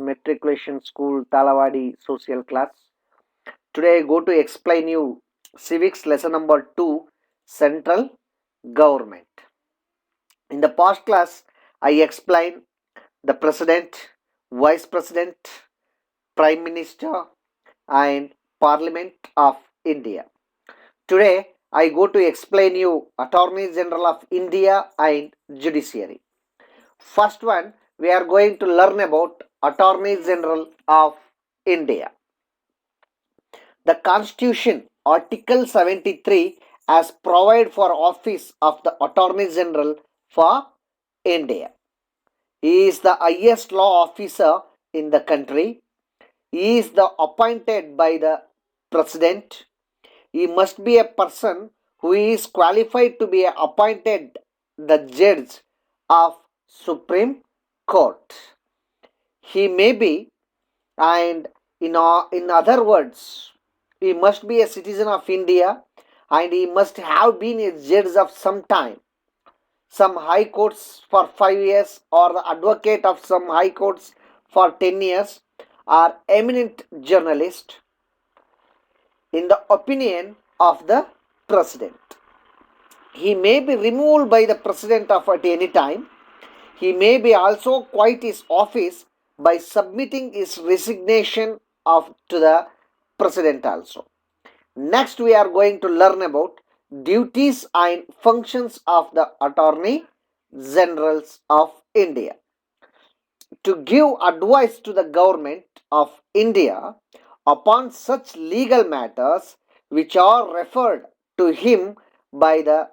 Matriculation School, Talavadi Social Class. Today I go to explain you Civics lesson number 2, Central Government. In the past class, I explained the President, Vice President, Prime Minister and Parliament of India. Today I go to explain you Attorney General of India and Judiciary. First one, we are going to learn about Attorney General of India. The Constitution, Article 73, has provided for office of the Attorney General for India. He is the highest law officer in the country. He is the appointed by the President. He must be a person who is qualified to be appointed the judge of Supreme Court. He may be, and in other words, he must be a citizen of India and he must have been a judge of some time, some high courts for 5 years, or the advocate of some high courts for 10 years, or eminent journalist in the opinion of the president. He may be removed by the president at any time. He may be also quit his office by submitting his resignation to the president also. Next, we are going to learn about duties and functions of the Attorney Generals of India. To give advice to the government of India upon such legal matters which are referred to him by the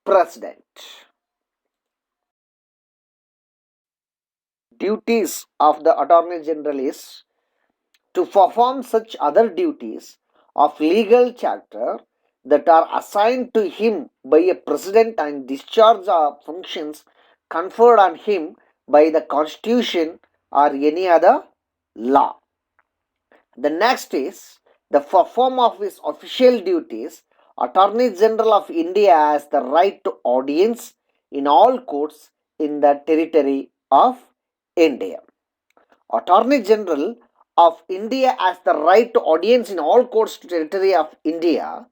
President. Duties of the Attorney General is to perform such other duties of legal character that are assigned to him by a president and discharge of functions conferred on him by the Constitution or any other law. The next is the perform of his official duties. Attorney General of India has the right to audience in all courts in the territory of India. Attorney General of India has the right to audience in all courts territory of India.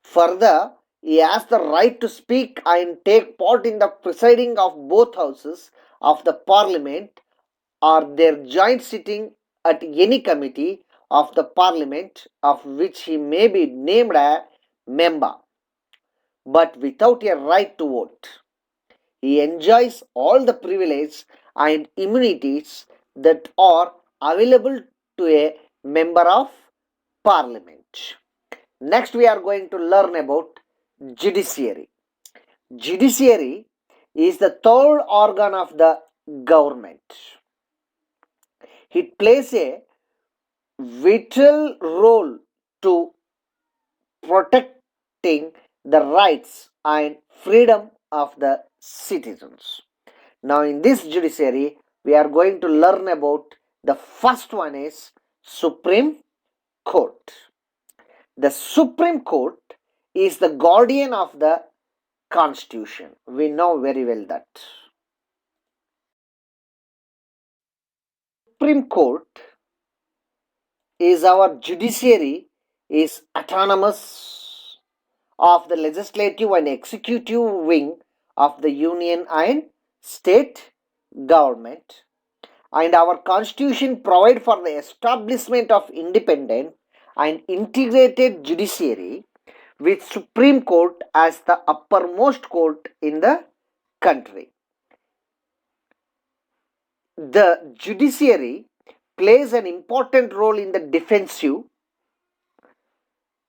Further, he has the right to speak and take part in the presiding of both houses of the parliament or their joint sitting at any committee of the parliament of which he may be named a member, but without a right to vote. He enjoys all the privileges and immunities that are available to a member of parliament. Next, we are going to learn about judiciary. Judiciary is the third organ of the government. It plays a vital role to protecting the rights and freedom of the citizens. Now, in this judiciary, we are going to learn about the first one is Supreme Court. The Supreme Court is the guardian of the Constitution. We know very well that. Supreme Court is our judiciary is autonomous of the legislative and executive wing of the union and state government, and our constitution provide for the establishment of independent and integrated judiciary with Supreme Court as the uppermost court in the country. The judiciary plays an important role in the defensive.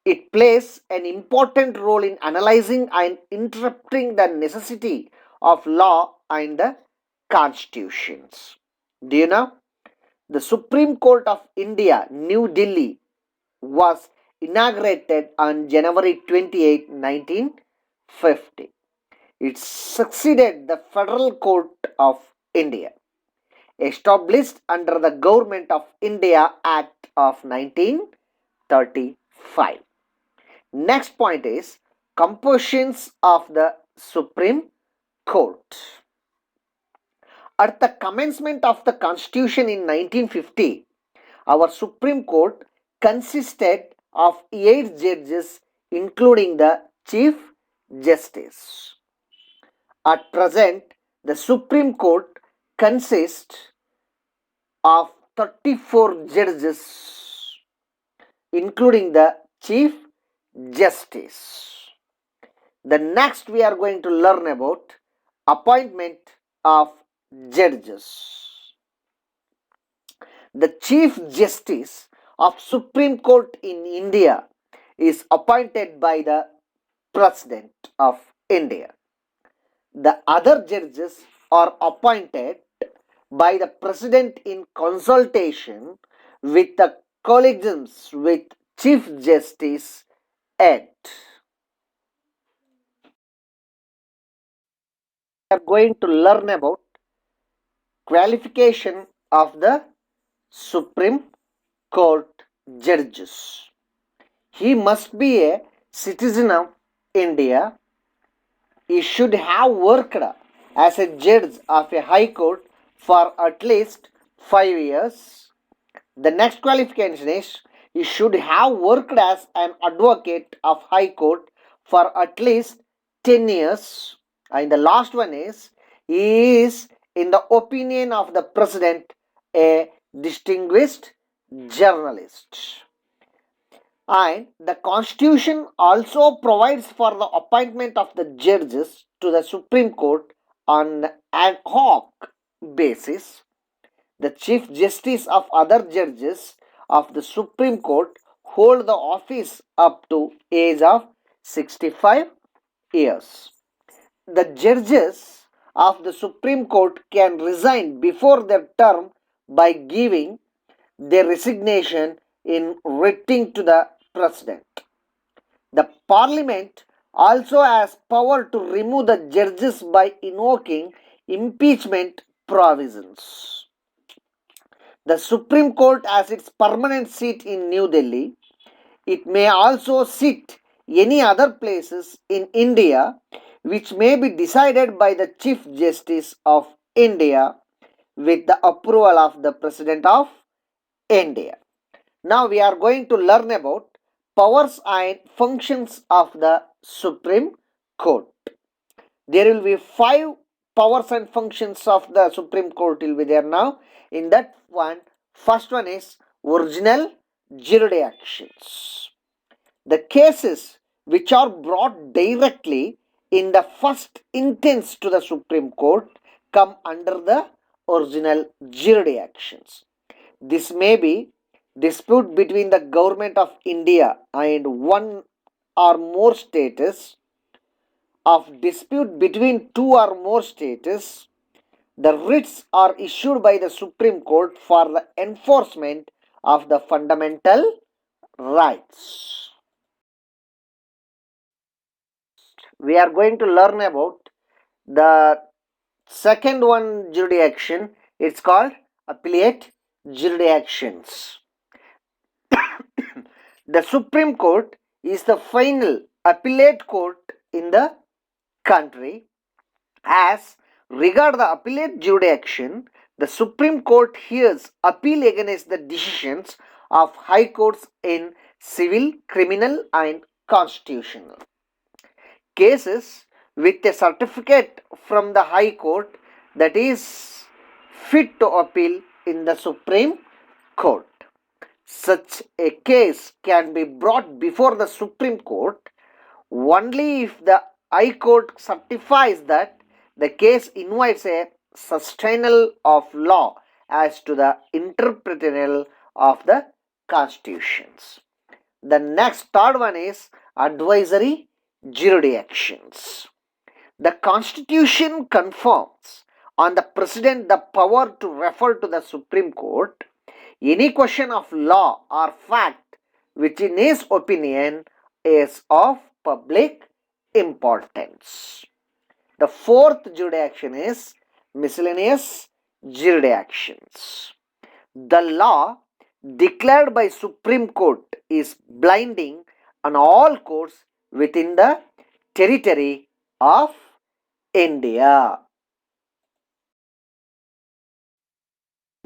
It plays an important role in analyzing and interpreting the necessity of law and the constitutions. Do you know? The Supreme Court of India, New Delhi, was inaugurated on January 28, 1950. It succeeded the Federal Court of India, established under the Government of India Act of 1935. Next point is compositions of the Supreme Court. At the commencement of the Constitution in 1950, our Supreme Court consisted of 8 judges, including the Chief Justice. At present, the Supreme Court consists of 34 judges, including the Chief Justice. The next we are going to learn about appointment of judges. The Chief Justice of Supreme Court in India is appointed by the President of India. The other judges are appointed by the President in consultation with the collegiums with Chief Justice at. We are going to learn about qualification of the Supreme Court judges. He must be a citizen of India. He should have worked as a judge of a high court for at least 5 years. The next qualification is he should have worked as an advocate of high court for at least 10 years. And the last one is he is, in the opinion of the president, a distinguished journalist. And the Constitution also provides for the appointment of the judges to the Supreme Court on an ad hoc basis. The Chief Justice of other judges of the Supreme Court hold the office up to age of 65 years. The judges of the Supreme Court can resign before their term by giving their resignation in writing to the President. The Parliament also has power to remove the judges by invoking impeachment provisions. The Supreme Court has its permanent seat in New Delhi. It may also sit any other places in India which may be decided by the Chief Justice of India with the approval of the President of India. Now we are going to learn about powers and functions of the Supreme Court. There will be 5 powers and functions of the Supreme Court will be there now. In that one, first one is original jurisdictions. The cases which are brought directly in the first instance to the Supreme Court come under the original jurisdictions. This may be dispute between the government of India and one or more states, of dispute between 2 or more states. The writs are issued by the Supreme Court for the enforcement of the fundamental rights. We are going to learn about the second one jurisdiction. It's called appellate jurisdictions. The Supreme Court is the final appellate court in the country. As regard the appellate jurisdiction, the Supreme Court hears appeal against the decisions of high courts in civil, criminal and constitutional cases with a certificate from the high court that is fit to appeal in the Supreme Court. Such a case can be brought before the Supreme Court only if the High Court certifies that the case invites a sustainal of law as to the interpretation of the constitutions. The next third one is advisory jurisdictions. The Constitution confers on the President the power to refer to the Supreme Court any question of law or fact which in his opinion is of public importance. The fourth jurisdiction is miscellaneous jurisdictions. The law declared by Supreme Court is binding on all courts within the territory of India.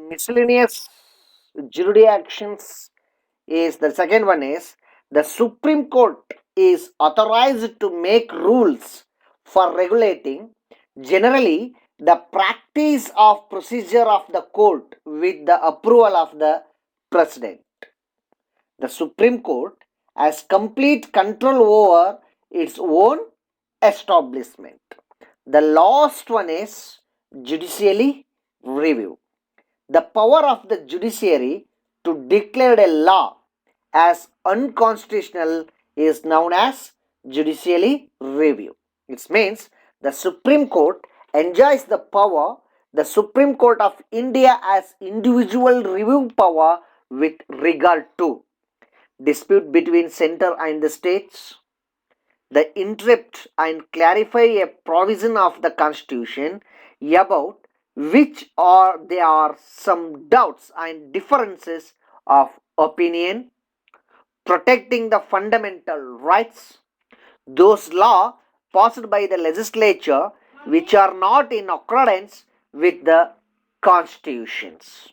miscellaneous jurisdictions is the second one is the Supreme Court is authorized to make rules for regulating generally the practice of procedure of the court with the approval of the president. The Supreme Court has complete control over its own establishment. The last one is judicially review. The power of the judiciary to declare a law as unconstitutional is known as judicially review. It means the Supreme Court enjoys the power. The Supreme Court of India has individual review power with regard to dispute between center and the states, the interrupt and clarify a provision of the constitution about which are there are some doubts and differences of opinion, protecting the fundamental rights, those law passed by the legislature which are not in accordance with the constitutions.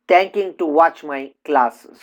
Thanking to watch my classes.